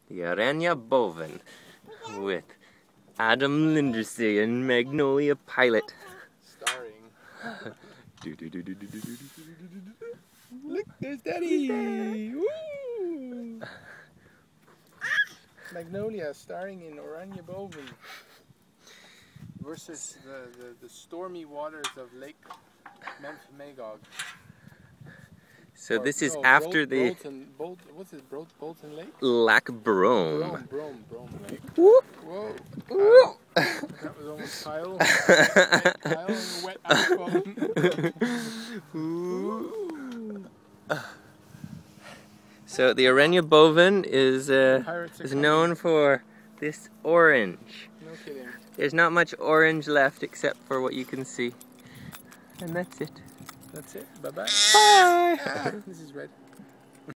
The Aranya Boven with Adam Lindersay and Magnolia Pilot. Starring. Look, there's Daddy! Woo! Magnolia starring in Aranya Boven versus the stormy waters of Lake Magog. So this is after the Bolton Lake? Lac Brome. Brome Lake. Whoop. Whoa. Whoop. That was almost Kyle. Kyle and a wet iPhone. So the Aranya Boven is known for this orange. No kidding. There's not much orange left except for what you can see. And that's it. That's it. Bye-bye. Bye! This is red.